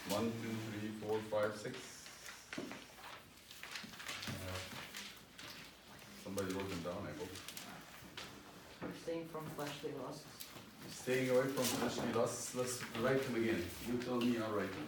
1, 2, 3, 4, 5, 6. Somebody wrote them down, I hope. Abstain from fleshly lusts. Staying away from fleshly lusts. Let's write them again. You tell me, I'll write them.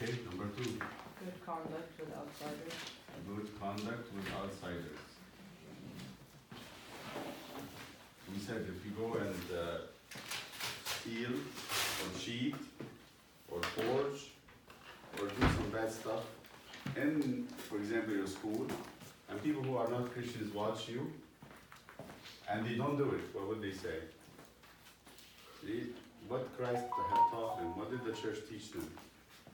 Okay, number 2. Good conduct with outsiders. Good conduct with outsiders. We said if you go and steal or cheat or forge or do some bad stuff in, for example, your school, and people who are not Christians watch you and they don't do it, what would they say? What Christ had taught them, what did the church teach them?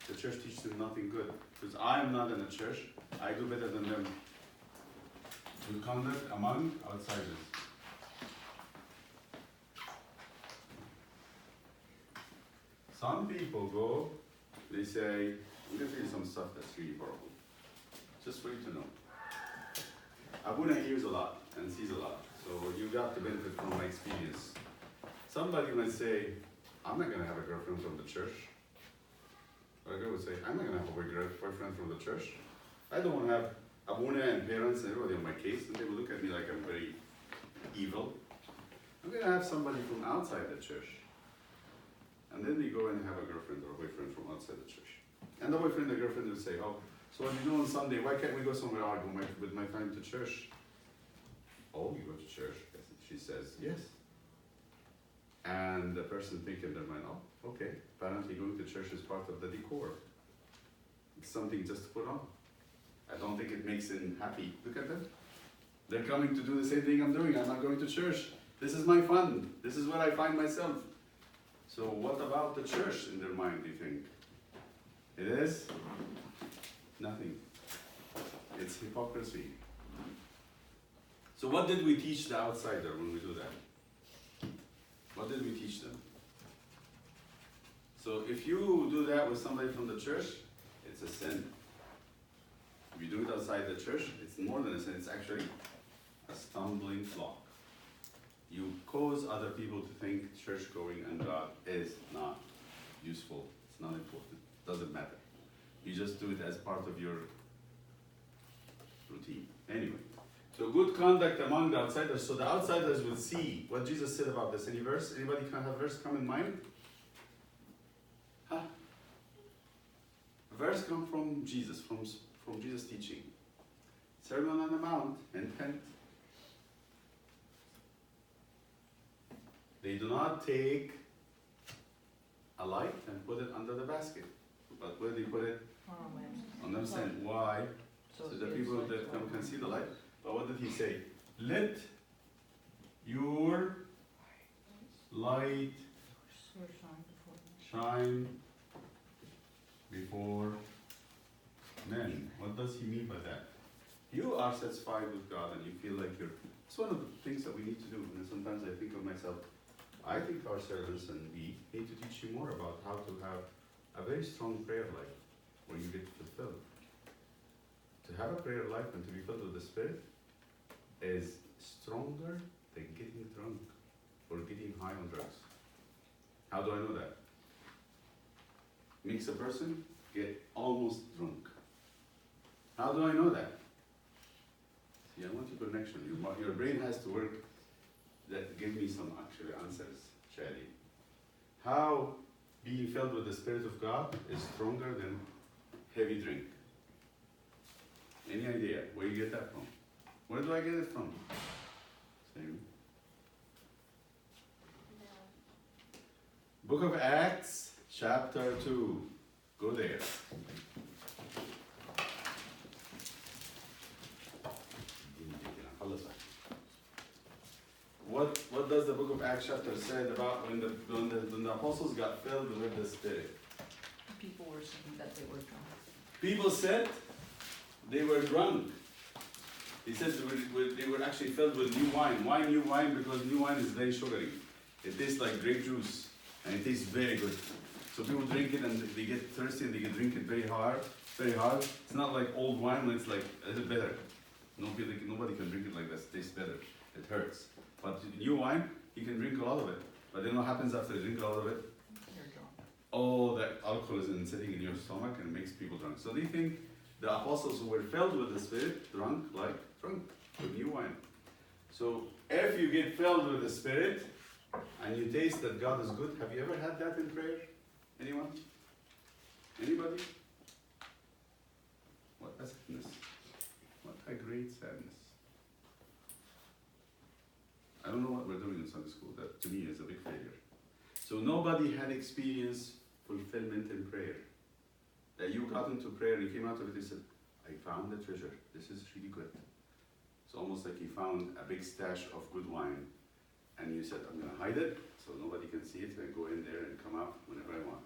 The church teaches them nothing good. Because I am not in a church, I do better than them. Good conduct among outsiders. Some people go, they say, I'm going to tell you some stuff that's really horrible. Just for you to know. Abuna hears a lot and sees a lot, so you got to benefit from my experience. Somebody might say, I'm not going to have a girlfriend from the church. Or a girl would say, I'm not going to have a boyfriend from the church. I don't want to have Abuna and parents and everybody on my case, and they will look at me like I'm very evil. I'm going to have somebody from outside the church. And then they go and have a girlfriend or a boyfriend from outside the church. And the boyfriend and the girlfriend will say, oh, so what do you do on Sunday? Why can't we go somewhere? I'll go with my family to church. Oh, you go to church? She says, yes. And the person thinking in their mind, oh, okay, apparently going to church is part of the decor. It's something just to put on. I don't think it makes them happy. Look at them. They're coming to do the same thing I'm doing. I'm not going to church. This is my fun. This is where I find myself. So what about the church in their mind, do you think? It is nothing. It's hypocrisy. So what did we teach the outsider when we do that? What did we teach them? So if you do that with somebody from the church, it's a sin. If you do it outside the church, it's more than a sin, it's actually a stumbling block. You cause other people to think church going and God is not useful, it's not important, doesn't matter. You just do it as part of your routine. Anyway, so good conduct among the outsiders. So the outsiders will see what Jesus said about this. Any verse? Anybody can have a verse come in mind? Huh? A verse come from Jesus, from Jesus' teaching. Sermon on the Mount, intent. They do not take a light and put it under the basket, but where they put it? On the stand. Why? So the people that come can see the light. But what did he say? Let your light shine before men. What does he mean by that? You are satisfied with God and you feel like you're... It's one of the things that we need to do. And sometimes I think of myself, I think our servants and we need to teach you more about how to have a very strong prayer life when you get fulfilled. To have a prayer life and to be filled with the Spirit is stronger than getting drunk or getting high on drugs. How do I know that? Makes a person get almost drunk. How do I know that? See, I want your connection. Your brain has to work. That give me some actual answers, Shadi. How being filled with the Spirit of God is stronger than heavy drink? Any idea where you get that from? Where do I get it from? Same. Book of Acts, chapter 2. Go there. What does the book of Acts chapter say about when the apostles got filled with the Spirit? People were saying that they were drunk. People said they were drunk. He said they were actually filled with new wine. Why new wine? Because new wine is very sugary. It tastes like grape juice, and it tastes very good. So people drink it and they get thirsty and they can drink it very hard, very hard. It's not like old wine when it's like a little bitter. Nobody can drink it like this. It tastes better. It hurts. But new wine, you can drink a lot of it. But then what happens after you drink a lot of it? You're drunk. All that alcohol is sitting in your stomach and makes people drunk. So they think the apostles who were filled with the Spirit, drunk with new wine. So if you get filled with the Spirit and you taste that God is good, have you ever had that in prayer? Anyone? Anybody? What a sadness. What a great sadness. I don't know what we're doing in Sunday school. That to me is a big failure. So nobody had experienced fulfillment in prayer. That you got into prayer and you came out of it and said, I found the treasure. This is really good. It's almost like you found a big stash of good wine and you said, I'm going to hide it so nobody can see it and go in there and come out whenever I want.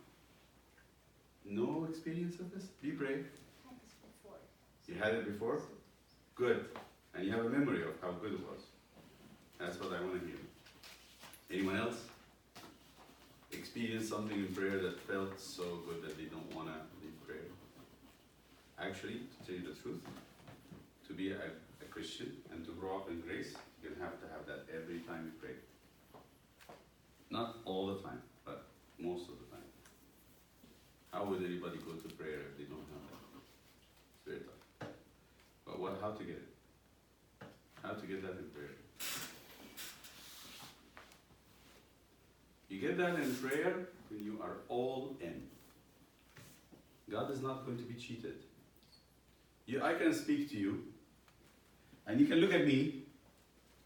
No experience of this? Be brave. You had it before? Good. And you have a memory of how good it was. That's what I want to hear. Anyone else? Experience something in prayer that felt so good that they don't want to leave prayer? Actually, to tell you the truth, to be a Christian and to grow up in grace, you have to have that every time you pray. Not all the time, but most of the time. How would anybody go to prayer if they don't have that? It's very tough. But how to get it? How to get that in prayer? You get that in prayer when you are all in. God is not going to be cheated. I can speak to you, and you can look at me,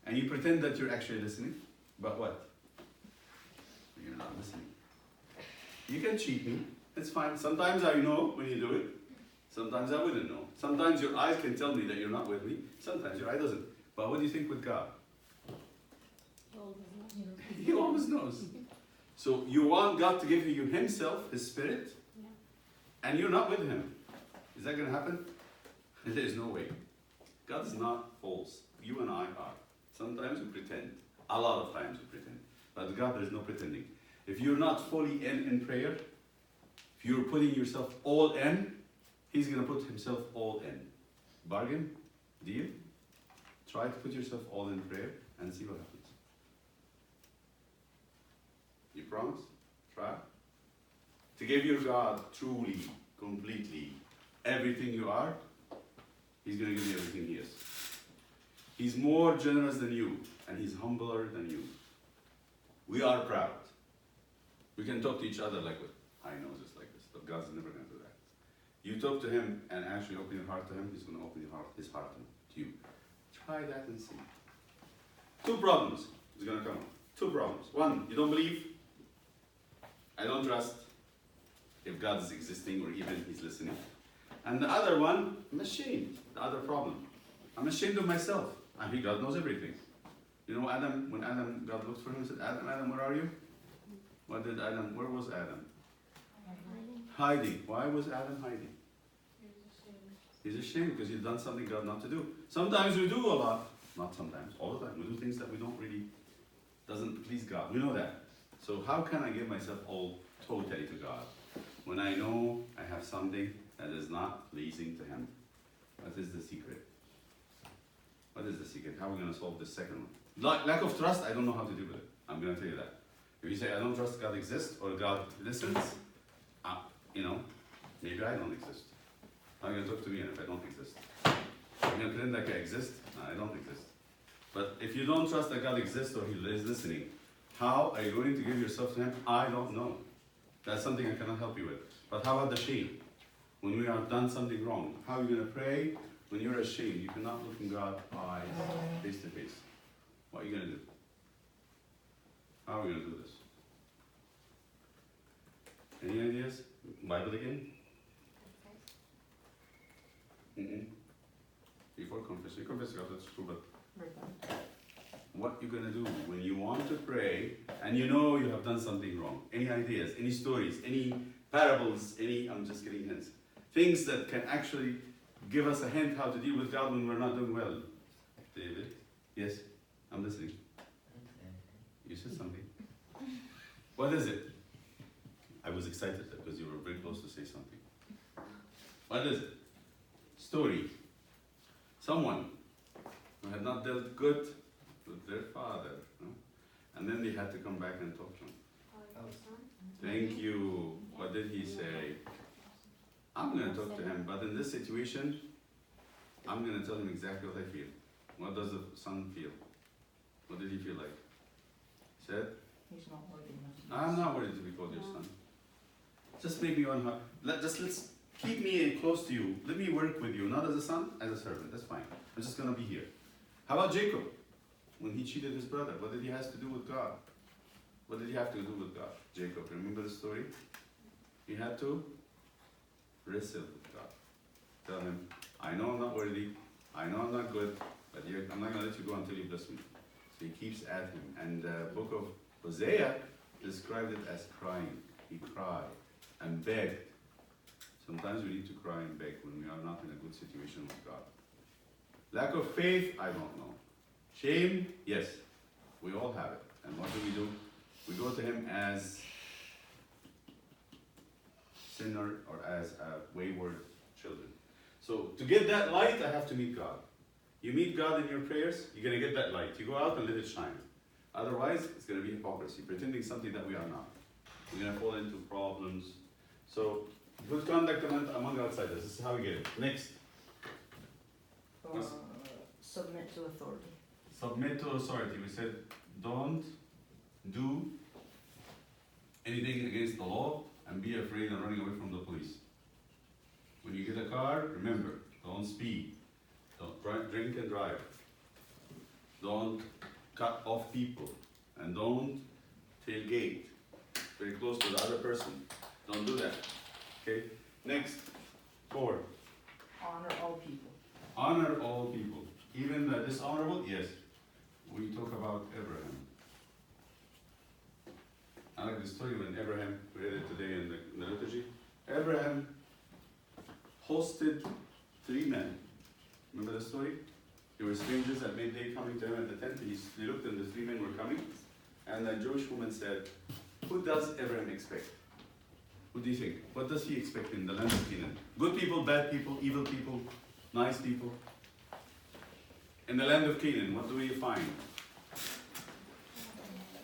and you pretend that you're actually listening, but what? You're not listening. You can cheat me, it's fine. Sometimes I know when you do it, sometimes I wouldn't know. Sometimes your eyes can tell me that you're not with me, sometimes your eye doesn't. But what do you think with God? He always knows. So you want God to give you Himself, His Spirit, and you're not with Him. Is that going to happen? There is no way. God is not false. You and I are. Sometimes we pretend. A lot of times we pretend. But God, there is no pretending. If you're not fully in prayer, if you're putting yourself all in, He's going to put Himself all in. Bargain? Deal? Try to put yourself all in prayer and see what happens. You promise? Try. To give your God truly, completely, everything you are, He's going to give you everything He is. He's more generous than you, and He's humbler than you. We are proud. We can talk to each other like with high noses like this, but God's never going to do that. You talk to Him and actually open your heart to Him, He's going to open His heart to you. Try that and see. 2 problems is going to come. 2 problems. 1, you don't believe. I don't trust if God is existing or even He's listening. And the other one, I'm ashamed. The other problem. I'm ashamed of myself. I mean, God knows everything. You know, when God looked for him and said, Adam, where are you? Where was Adam? Hiding. Why was Adam hiding? He's ashamed because he's done something God not to do. Sometimes we do a lot. Not sometimes, all the time. We do things that we don't really, doesn't please God. We know that. So how can I give myself all totally to God when I know I have something that is not pleasing to Him? What is the secret? What is the secret? How are we going to solve this second one? Lack of trust, I don't know how to deal with it. I'm going to tell you that. If you say, I don't trust God exists or God listens, maybe I don't exist. How are you going to talk to me if I don't exist? Are you going to pretend like I exist? No, I don't exist. But if you don't trust that God exists or He is listening, how are you going to give yourself to Him? I don't know. That's something I cannot help you with. But how about the shame? When we have done something wrong, how are you going to pray when you're ashamed? You cannot look in God's eyes face to face. What are you going to do? How are we going to do this? Any ideas? Bible again? Before confess. You confess God, that's true, but what you're going to do when you want to pray and you know you have done something wrong? Any ideas? Any stories? Any parables? I'm just getting hints. Things that can actually give us a hint how to deal with God when we're not doing well. David? Yes? I'm listening. You said something. What is it? I was excited because you were very close to say something. What is it? Story. Someone who had not dealt good with their father, no? And then they had to come back and talk to him. Thank you. What did he say? I'm going to talk to him, but in this situation, I'm going to tell him exactly what I feel. What does the son feel? What did he feel like? He said, He's not worthy enough. I'm not worthy to be called your son. Just make me one heart. Let's keep me close to you. Let me work with you, not as a son, as a servant. That's fine. I'm just going to be here. How about Jacob? When he cheated his brother, what did he have to do with God? What did he have to do with God? Jacob, remember the story? He had to wrestle with God. Tell him, I know I'm not worthy, I know I'm not good, but I'm not going to let you go until you bless me. So he keeps at him. And the book of Hosea described it as crying. He cried and begged. Sometimes we need to cry and beg when we are not in a good situation with God. Lack of faith, I don't know. Shame, yes, we all have it. And what do? We go to him as sinner or as wayward children. So to get that light, I have to meet God. You meet God in your prayers, you're going to get that light. You go out and let it shine. Otherwise, it's going to be hypocrisy, pretending something that we are not. We're going to fall into problems. So, good conduct among outsiders. This is how we get it. Next. Submit to authority. Submit to authority. We said, don't do anything against the law and be afraid of running away from the police. When you get a car, remember, don't speed. Don't drink and drive. Don't cut off people. And don't tailgate very close to the other person. Don't do that. Okay? Next. 4. Honor all people. Honor all people. Even the dishonorable? Yes. We talk about Abraham. I like the story when Abraham, we read it today in the liturgy. Abraham hosted 3 men. Remember the story? They were strangers at midday coming to him at the tent. He looked and the 3 men were coming. And a Jewish woman said, who does Abraham expect? Who do you think? What does he expect in the land of Canaan? Good people, bad people, evil people, nice people? In the land of Canaan, what do we find?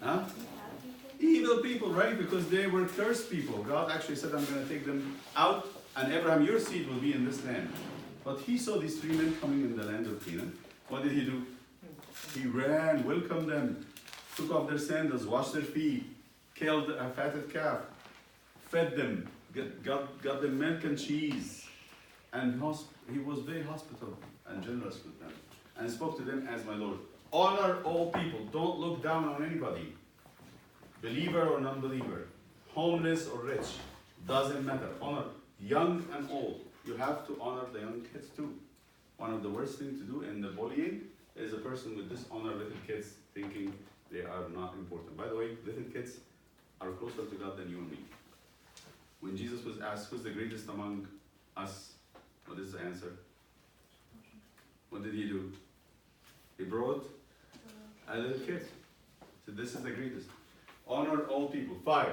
Huh? Evil people, right? Because they were cursed people. God actually said, I'm going to take them out, and Abraham, your seed will be in this land. But he saw these 3 men coming in the land of Canaan. What did he do? He ran, welcomed them, took off their sandals, washed their feet, killed a fatted calf, fed them, got them milk and cheese, and he was very hospitable and generous with them, and spoke to them as my Lord. Honor all people. Don't look down on anybody. Believer or non-believer, homeless or rich, doesn't matter. Honor young and old. You have to honor the young kids too. One of the worst things to do in the bullying is a person with dishonor little kids thinking they are not important. By the way, little kids are closer to God than you and me. When Jesus was asked, who's the greatest among us? What is the answer? What did he do? He brought a little kid. So this is the greatest. Honor all people. 5.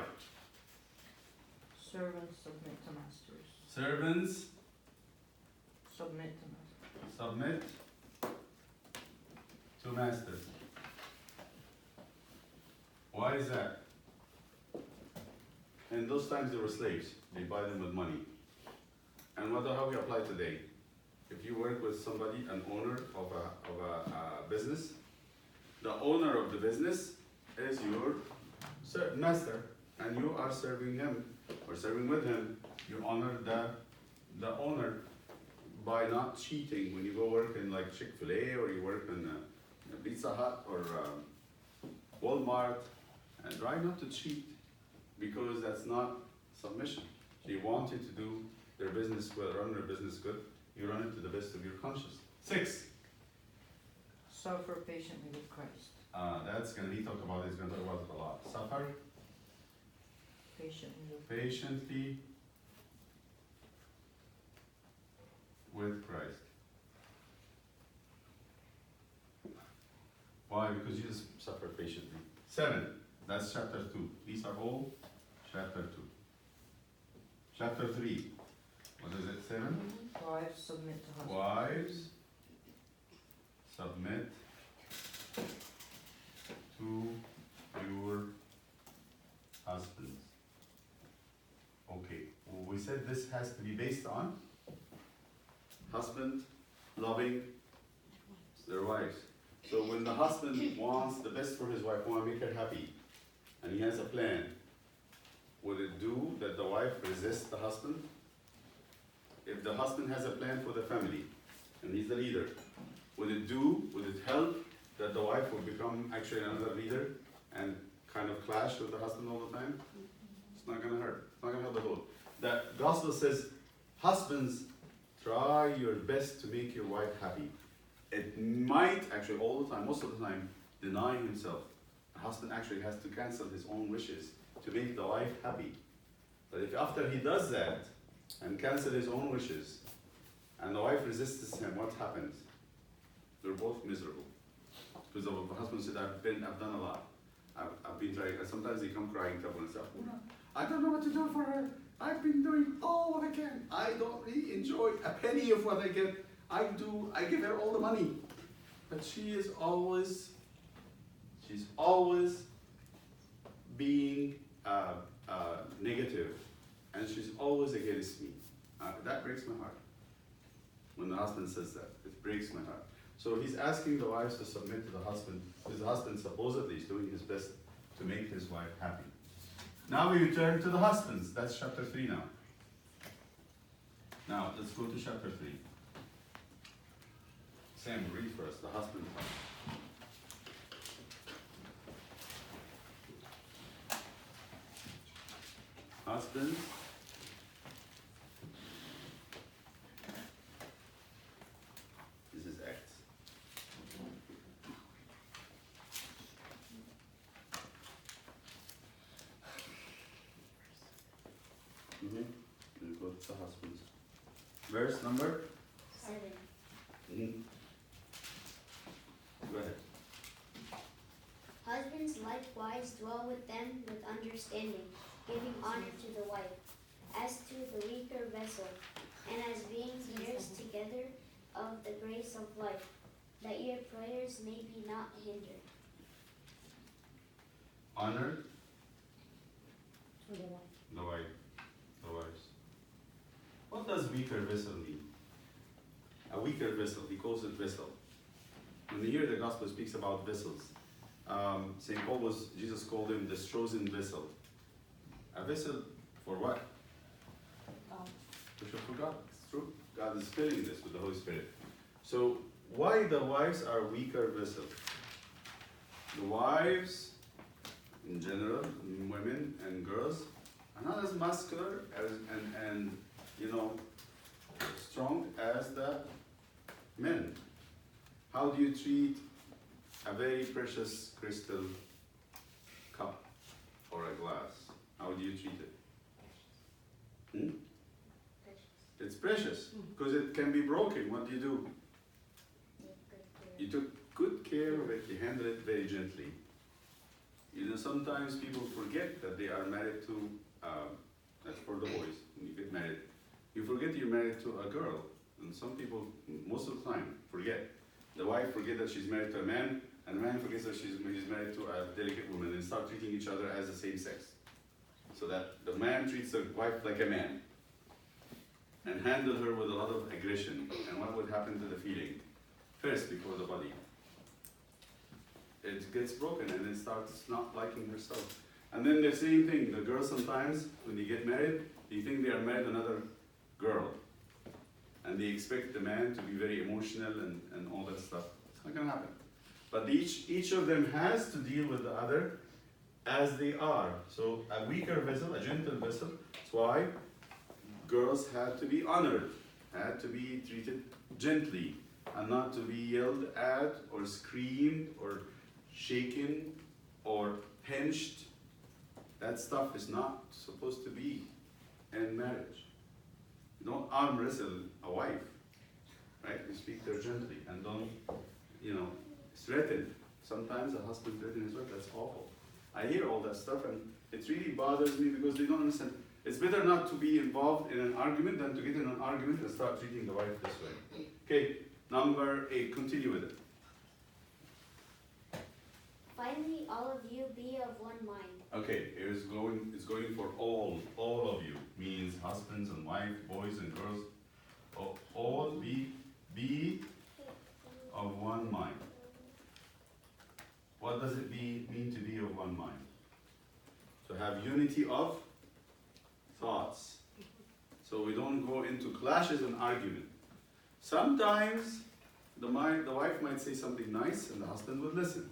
Servants submit to masters. Servants Submit to masters. submit to masters. Why is that? In those times they were slaves. They buy them with money. And how we apply today? If you work with somebody, an owner of a business, the owner of the business is your master, and you are serving him or serving with him. You honor the owner by not cheating. When you go work in like Chick-fil-A or you work in Pizza Hut or Walmart, and try not to cheat, because that's not submission. They want you to do their business well, run their business good. You run it to the best of your conscience. 6. Suffer patiently with Christ. That's going to be talked about. He's going to talk about it a lot. Suffer patiently with Christ. Why? Because Jesus suffered patiently. 7. That's chapter 2. These are all Chapter 2. Chapter 3. What is it? 7? Wives, submit to husbands. Wives, submit to your husbands. Okay, well, we said this has to be based on husband loving their wives. So when the husband wants the best for his wife, wants to make her happy, and he has a plan, would it do that the wife resist the husband? If the husband has a plan for the family, and he's the leader, would it help that the wife will become actually another leader and kind of clash with the husband all the time? It's not gonna hurt. It's not gonna help at all. The gospel says, husbands, try your best to make your wife happy. It might actually all the time, most of the time, deny himself. The husband actually has to cancel his own wishes to make the wife happy. But if after he does that and cancel his own wishes, and the wife resists him, what happens? They're both miserable. Because the husband said, I've done a lot. I've been trying, sometimes they come crying, couple and stuff. I don't know what to do for her. I've been doing all what I can. I don't really enjoy a penny of what I get. I give her all the money. But she's always being negative, and she's always against me. That breaks my heart. When the husband says that, it breaks my heart. So he's asking the wives to submit to the husband, because the husband supposedly is doing his best to make his wife happy. Now we return to the husbands. That's chapter 3 now. Now let's go to chapter 3. Sam, read for us the husband part. Husbands, this is Acts. We go to the husbands. Verse number 7. Go ahead. Husbands likewise dwell with them with understanding, giving honor to the wife, as to the weaker vessel, and as being heirs together of the grace of life, that your prayers may be not hindered. Honor the wife. The wives. What does weaker vessel mean? A weaker vessel, he calls it vessel. When you hear the gospel speaks about vessels, St. Paul Jesus called him the chosen vessel. A vessel for what? For God. It's true. God is filling this with the Holy Spirit. So why the wives are weaker vessels? The wives, in general, women and girls, are not as muscular and strong as the men. How do you treat a very precious crystal cup or a glass? How do you treat it? It's precious because it can be broken. What do? You took good care of it. You handle it very gently. Sometimes people forget that they are married to, that's for the boys, when you get married. You forget you're married to a girl. And some people, most of the time, forget. The wife forgets that she's married to a man, and the man forgets that she's married to a delicate woman, and start treating each other as the same sex. So that the man treats the wife like a man, and handle her with a lot of aggression. And what would happen to the feeling? First, before the body. It gets broken and then starts not liking herself. And then the same thing, the girl sometimes, when they get married, they think they are married to another girl. And they expect the man to be very emotional and all that stuff. It's not gonna happen. But each of them has to deal with the other as they are. So a weaker vessel, a gentle vessel, that's why girls had to be honored, had to be treated gently, and not to be yelled at or screamed or shaken or pinched. That stuff is not supposed to be in marriage. You don't arm wrestle a wife, right? You speak to her gently and don't, threaten. Sometimes a husband threatens his wife, that's awful. I hear all that stuff and It really bothers me because they don't understand. It's better not to be involved in an argument than to get in an argument and start treating the wife this way. Okay, number 8, continue with it. Finally, all of you be of one mind. Okay, it's going for all of you, means husbands and wives, boys and girls. All be of one mind. What does it mean to be of one mind? To have unity of thoughts. So we don't go into clashes and argument. Sometimes the wife might say something nice and the husband would listen.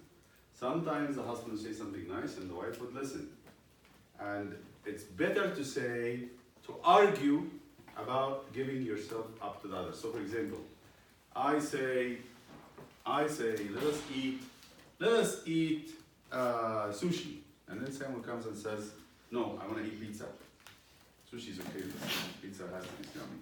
Sometimes the husband would say something nice and the wife would listen. And it's better to argue about giving yourself up to the other. So for example, I say, let us eat sushi. And then someone comes and says, no, I want to eat pizza. Sushi is okay, pizza has to be yummy.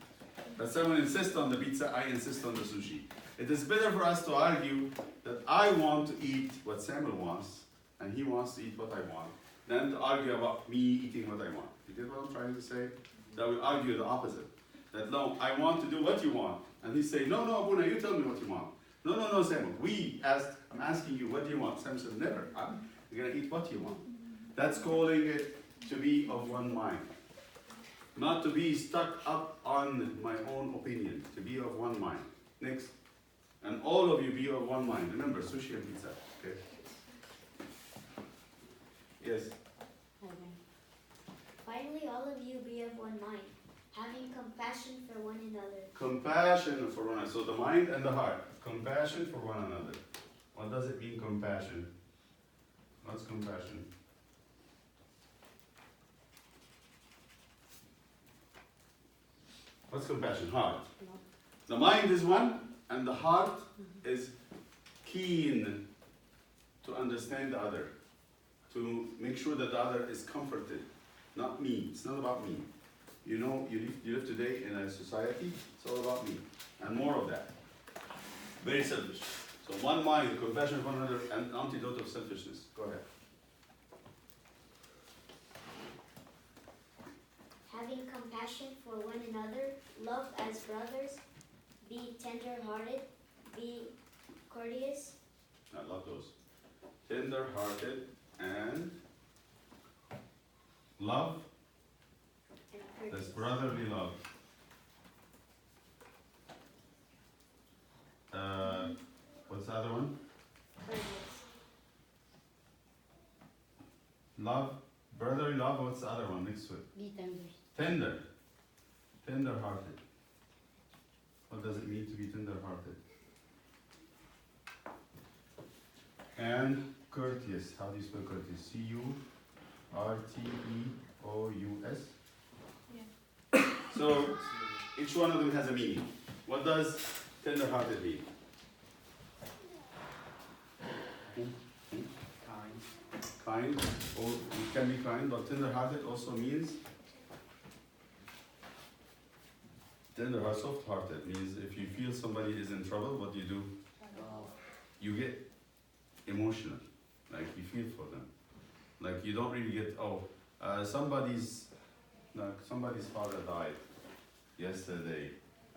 But someone insists on the pizza, I insist on the sushi. It is better for us to argue that I want to eat what Samuel wants, and he wants to eat what I want, than to argue about me eating what I want. You get what I'm trying to say? That we argue the opposite. That no, I want to do what you want. And he say, no, Abuna, you tell me what you want. No, Samuel, I'm asking you, what do you want? Samuel said, never, I'm gonna eat what you want. That's calling it to be of one mind. Not to be stuck up on my own opinion, to be of one mind. Next. And all of you be of one mind. Remember, sushi and pizza, okay? Yes? Finally, all of you be of one mind, having compassion for one another. Compassion for one another. So the mind and the heart. Compassion for one another. What does it mean, compassion? What's compassion? What's compassion? Heart. The mind is one, and the heart is keen to understand the other, to make sure that the other is comforted, not me. It's not about me. You know, you live today in a society, it's all about me, and more of that. Very selfish. So one mind, compassion for one another, and antidote of selfishness. Go ahead. Having compassion for one another, love as brothers, be tender-hearted, be courteous. I love those. Tender-hearted and love. And That's courteous. brotherly love. What's the other one? Courteous. Love, brotherly love. What's the other one next to it? Be tender. Tender. Tender-hearted. What does it mean to be tender-hearted? And courteous. How do you spell courteous? C-U-R-T-E-O-U-S? Yeah. So, each one of them has a meaning. What does tender-hearted mean? Kind. Or you can be kind, but tender-hearted also means tender-hearted, soft-hearted means if you feel somebody is in trouble, what do? You get emotional, like you feel for them. Like you don't really get, somebody's father died yesterday.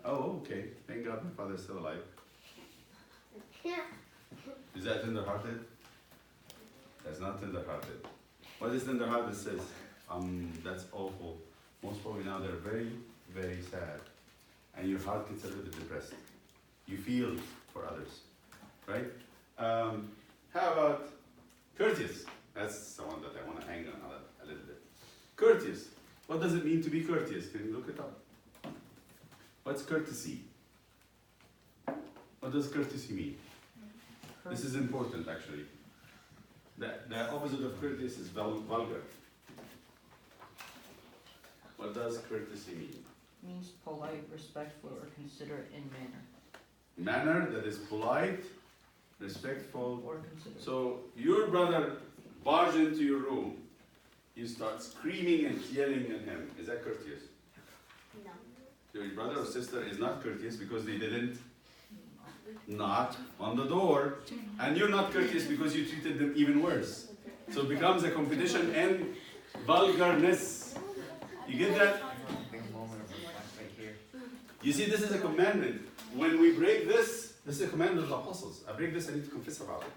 Oh, okay, thank God my father's still alive. Is that tender-hearted? That's not tender-hearted. What is tender-hearted says, that's awful. Most probably now they're very, very sad. And your heart gets a little bit depressed. You feel for others, right? How about courteous? That's the one that I want to hang on a little bit. Courteous. What does it mean to be courteous? Can you look it up? What's courtesy? What does courtesy mean? This is important actually. The opposite of courteous is vulgar. What does courtesy mean? Means polite, respectful, or considerate in manner. Manner that is polite, respectful. Or considerate. So your brother barges into your room, you start screaming and yelling at him. Is that courteous? No. Your brother or sister is not courteous because they didn't knock on the door, and you're not courteous because you treated them even worse. So it becomes a competition, and Vulgarness. You get that? Big moment of reflect right here. You see, this is a commandment. When we break this is a commandment of the apostles. I break this, I need to confess about it.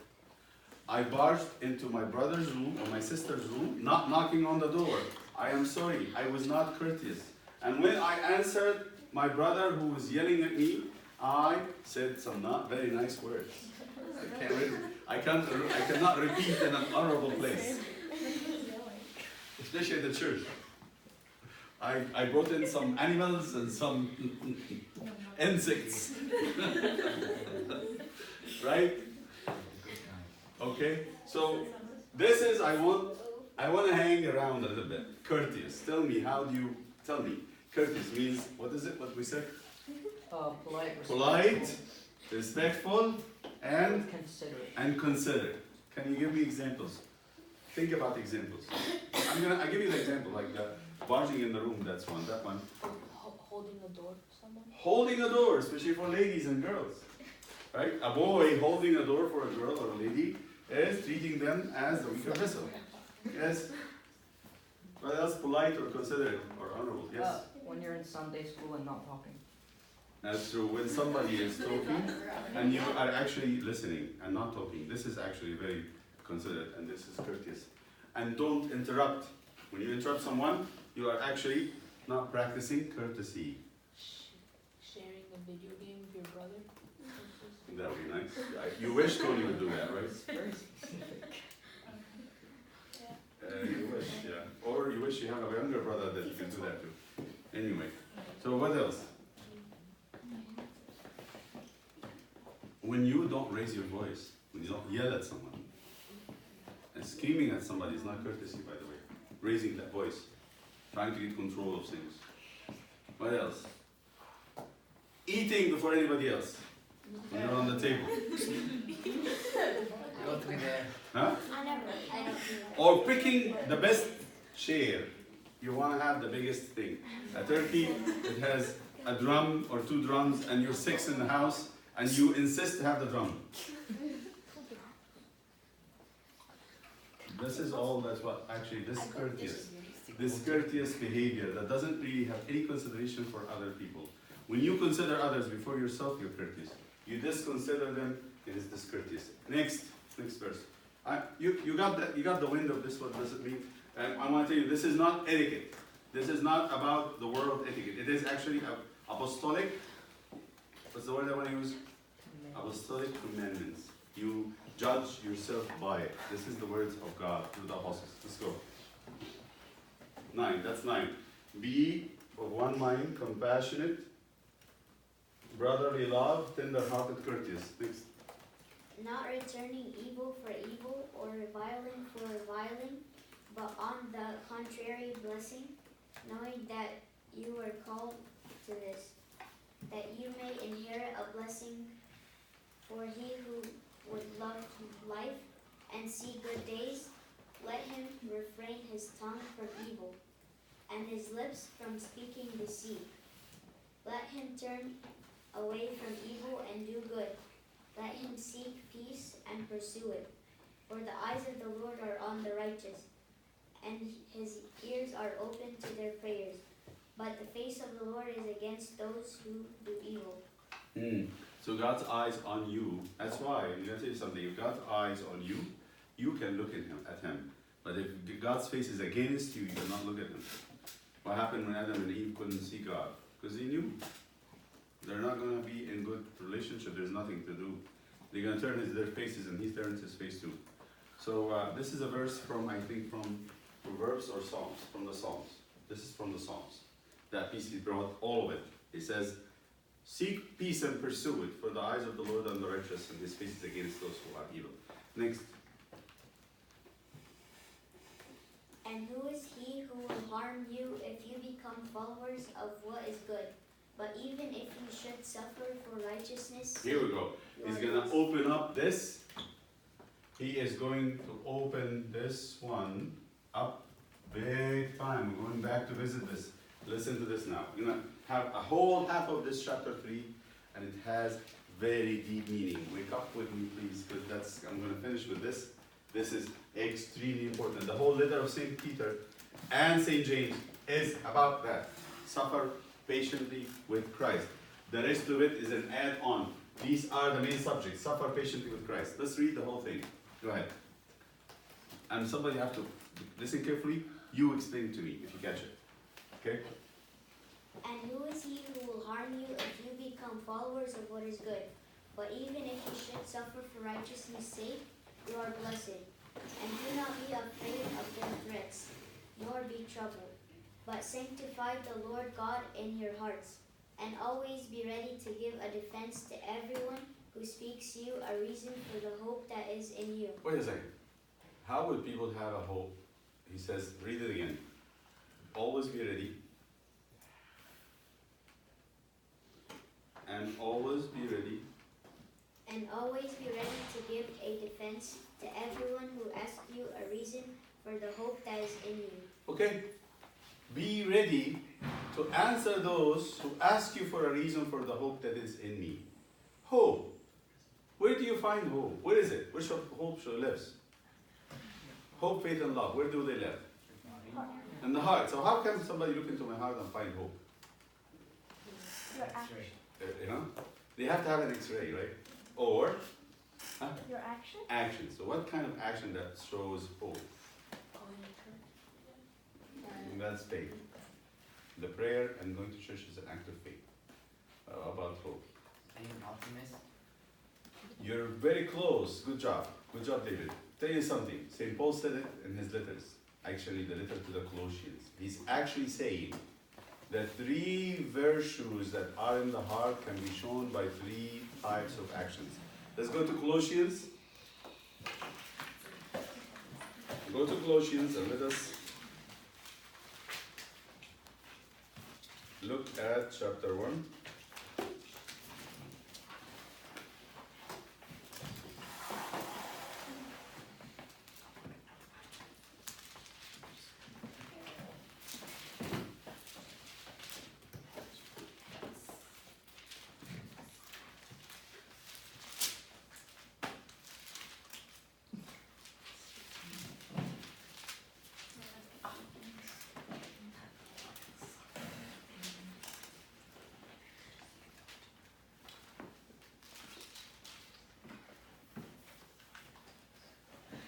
I barged into my brother's room or my sister's room, not knocking on the door. I am sorry, I was not courteous. And when I answered my brother who was yelling at me, I said some not very nice words. I cannot repeat in an honorable place. Especially at the church. I brought in some animals and some insects. Right? Okay? So this is I want to hang around a little bit. Courteous. Tell me, tell me. Courteous means, what is it? What we said? Polite, Respectful, and considerate. considerate. Can you give me examples? Think about examples. I give you the example, like the barging in the room, that's one, that one. Holding the door to someone? Holding a door, especially for ladies and girls. Right? A boy holding a door for a girl or a lady is treating them as the weaker vessel. Yes? What else? Polite or considerate or honorable? Yes? When you're in Sunday school and not talking. That's true. When somebody is talking and you are actually listening and not talking, this is actually very considerate and this is courteous. And don't interrupt. When you interrupt someone, you are actually not practicing courtesy. Sharing a video game with your brother? That would be nice. You wish Tony would do that, right? It's very specific. You wish, yeah. Or you wish you have a younger brother that you can do that to. Anyway, so what else? When you don't raise your voice, when you don't yell at someone, and screaming at somebody is not courtesy, by the way. Raising that voice, trying to get control of things. What else? Eating before anybody else. When you're on the table. Don't be there. Huh? I don't do that. Or picking the best share. You want to have the biggest thing. A turkey, it has a drum or two drums, and you're 6 in the house, and you insist to have the drum. This is all that's what actually this courteous behavior that doesn't really have any consideration for other people. When you consider others before yourself, you're courteous. You disconsider them, it is discourteous. Next verse. You got the wind of this. What does it mean? And I want to tell you, this is not etiquette. This is not about the world etiquette. It is actually apostolic. What's the word I want to use? Apostolic commandments. You judge yourself by it. This is the words of God through the apostles. Let's go. 9. That's 9. Be of one mind, compassionate, brotherly love, tender-hearted, courteous. Next. Not returning evil for evil or reviling for reviling, but on the contrary blessing, knowing that you are called to this, that you may inherit a blessing. For he who would love life and see good days, let him refrain his tongue from evil, and his lips from speaking deceit. Let him turn away from evil and do good. Let him seek peace and pursue it. For the eyes of the Lord are on the righteous, and his ears are open to their prayers. But the face of the Lord is against those who do evil. So God's eyes on you. That's why, I'm going to tell you something. If God's eyes on you, you can look at him. But if God's face is against you, you cannot look at him. What happened when Adam and Eve couldn't see God? Because they knew. They're not going to be in good relationship. There's nothing to do. They're going to turn their faces, and he turns his face too. So this is a verse from, I think, from Proverbs or Psalms, from the Psalms. This is from the Psalms. That piece he brought, all of it. It says, seek peace and pursue it, for the eyes of the Lord are on the righteous, and his face is against those who are evil. Next. And who is he who will harm you if you become followers of what is good? But even if you should suffer for righteousness, Here we go. He's going to open up this. He is going to open this one up big time. We're going back to visit this. Listen to this now. We're going to have a whole half of this chapter 3, and it has very deep meaning. Wake up with me, please, because I'm going to finish with this. This is extremely important. The whole letter of St. Peter and St. James is about that. Suffer patiently with Christ. The rest of it is an add-on. These are the main subjects. Suffer patiently with Christ. Let's read the whole thing. Go ahead. And somebody have to listen carefully. You explain to me if you catch it. Okay? And who is he who will harm you if you become followers of what is good? But even if you should suffer for righteousness' sake, you are blessed. And do not be afraid of their threats, nor be troubled. But sanctify the Lord God in your hearts, and always be ready to give a defense to everyone who speaks you a reason for the hope that is in you. Wait a second. How would people have a hope? He says, read it again. Always be ready. And always be ready. And always be ready to give a defense to everyone who asks you a reason for the hope that is in you. Okay? Be ready to answer those who ask you for a reason for the hope that is in me. Hope. Where do you find hope? Where is it? Where hope lives? Hope, faith, and love. Where do they live? In the heart. So how can somebody look into my heart and find hope? Your action. You know? They have to have an X-ray, right? Or Your action? action. So what kind of action that shows hope? And that's faith. The prayer and going to church is an act of faith. About hope. Are you an optimist? You're very close. Good job. Good job, David. Tell you something. St. Paul said it in his letters. Actually, the letter to the Colossians. He's actually saying that 3 virtues that are in the heart can be shown by 3 types of actions. Let's go to Colossians. Go to Colossians and let us look at chapter 1.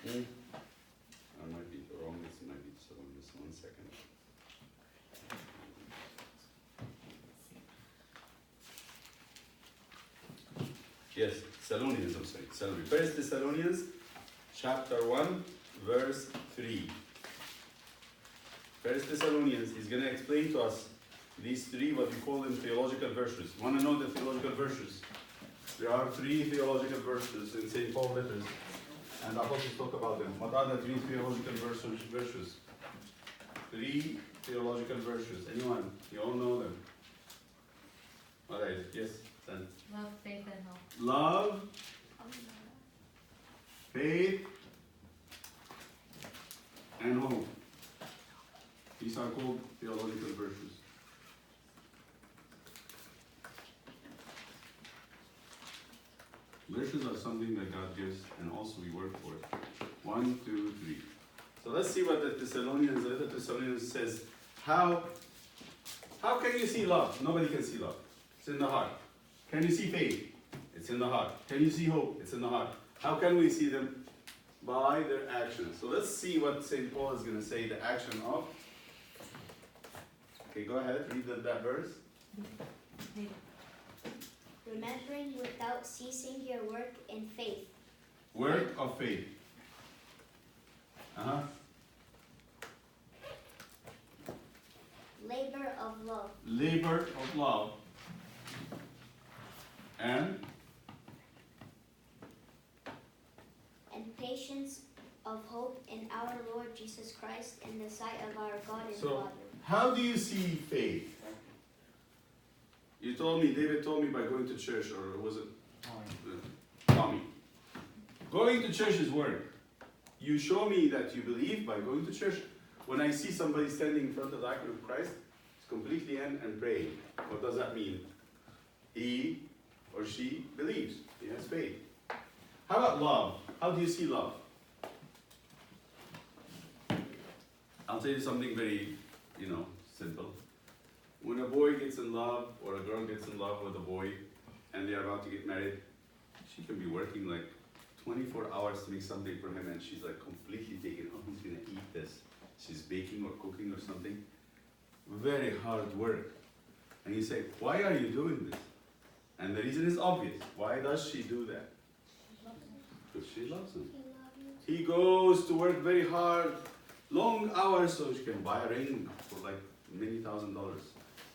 I might be wrong, this might be just 1 second. Yes, Thessalonians, I'm sorry, Thessalonians. First Thessalonians, chapter 1, verse 3. First Thessalonians, he's going to explain to us these 3, what we call them theological virtues. Want to know the theological virtues? There are 3 theological virtues in St. Paul letters. And the apostles talk about them. What are the 3 theological virtues? 3 theological virtues. Anyone? You all know them. Alright, yes, then. Love, faith, and hope. Love, faith, and hope. These are called theological virtues. Virtues are something that God gives, and also we work for it. 1, 2, 3. So let's see what the letter to Thessalonians says. How can you see love? Nobody can see love. It's in the heart. Can you see faith? It's in the heart. Can you see hope? It's in the heart. How can we see them? By their actions. So let's see what St. Paul is going to say, the action of. Okay, go ahead, read that verse. Remembering without ceasing your work in faith. Work of faith. Labor of love. Labor of love. And Patience of hope in our Lord Jesus Christ in the sight of our God and So, Father. how do you see faith? You told me, David told me by going to church, or was it Tommy? Going to church is work. You show me that you believe by going to church. When I see somebody standing in front of the icon of Christ, it's completely in and praying. What does that mean? He or she believes. He has faith. How about love? How do you see love? I'll tell you something very, simple. When a boy gets in love or a girl gets in love with a boy and they're about to get married, she can be working like 24 hours to make something for him and she's like completely taken, oh, who's gonna eat this? She's baking or cooking or something. Very hard work. And you say, why are you doing this? And the reason is obvious. Why does she do that? Because she loves him. He goes to work very hard, long hours, so she can buy a ring for like many $1,000s.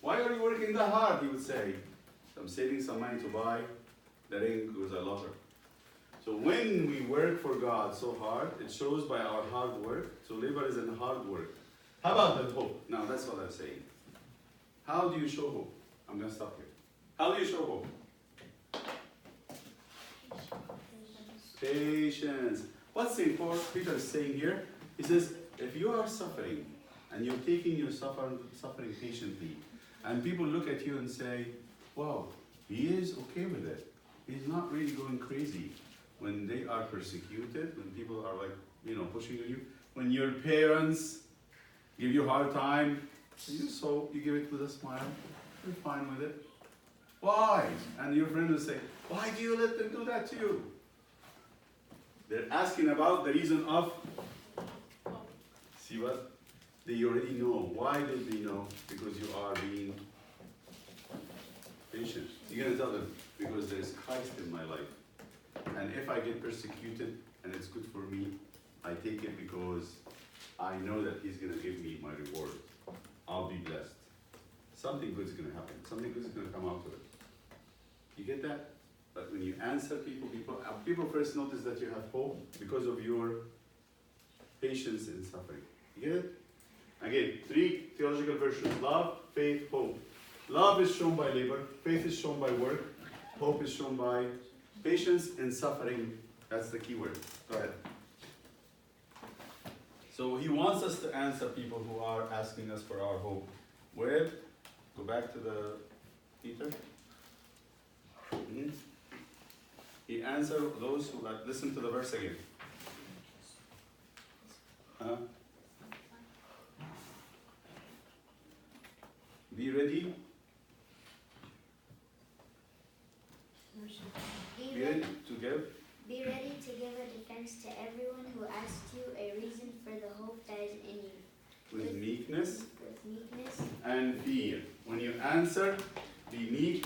Why are you working that hard? He would say, I'm saving some money to buy the ring because I love her. So when we work for God so hard, it shows by our hard work. So labor is in hard work. How about the hope? Now that's what I'm saying. How do you show hope? I'm going to stop here. How do you show hope? Patience. What's St. Peter is saying here? He says, if you are suffering and you're taking your suffering patiently, and people look at you and say, wow, he is okay with it. He's not really going crazy. When they are persecuted, when people are like, pushing on you, when your parents give you a hard time, you give it with a smile, you're fine with it. Why? And your friend will say, why do you let them do that to you? They're asking about the reason of, see what? They already know. Why did they know? Because you are being patient. You're going to tell them, because there is Christ in my life. And if I get persecuted and it's good for me, I take it because I know that He's going to give me my reward. I'll be blessed. Something good is going to happen. Something good is going to come out of it. You get that? But when you answer people first notice that you have hope because of your patience in suffering. You get it? Again, 3 theological versions: love, faith, hope. Love is shown by labor, faith is shown by work, hope is shown by patience and suffering. That's the key word. Go ahead. So he wants us to answer people who are asking us for our hope. Where? Go back to the Peter. He answered those who listen to the verse again. Be ready. Be ready to give. Be ready to give a defense to everyone who asks you a reason for the hope that is in you. With meekness. With meekness. And fear. When you answer, be meek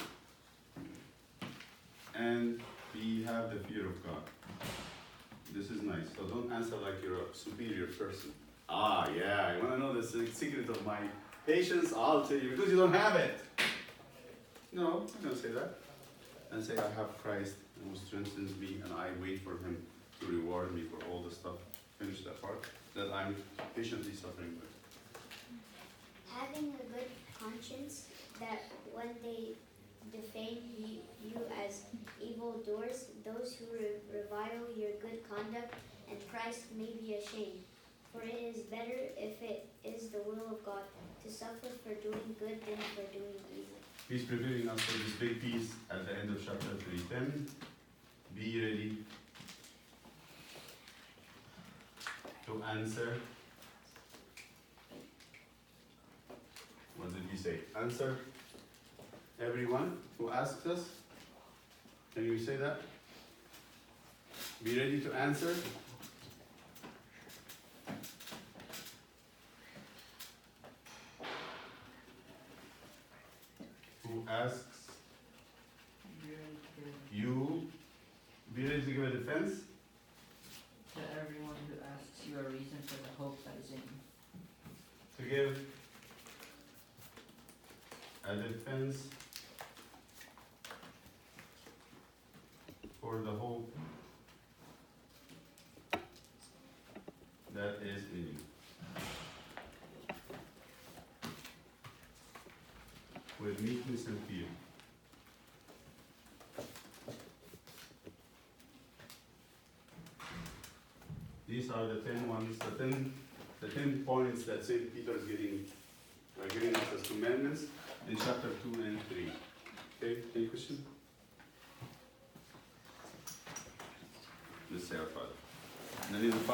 and have the fear of God. This is nice. So don't answer like you're a superior person. Yeah, you want to know the secret of my patience? I'll tell you, because you don't have it. No, I'm going to say that. And say, I have Christ who strengthens me and I wait for Him to reward me for all the stuff. Finish that part that I'm patiently suffering with. Having a good conscience, that when they defame you as evildoers, those who revile your good conduct, and Christ may be ashamed. For it is better, if it is the will of God, to suffer for doing good than for doing evil. He's preparing us for this big piece at the end of chapter 3:10. Be ready to answer. What did he say? Answer everyone who asks us. Can you say that? Be ready to answer. Who asks you, be ready to give a defense. To everyone who asks you a reason for the hope that is in you. To give a defense for the hope that is in you. With meekness and fear. These are the 10 ones, the 10 points that St. Peter is giving us as commandments in chapter 2 and 3. Okay, any question? Let's say our Father. In the name of the Father.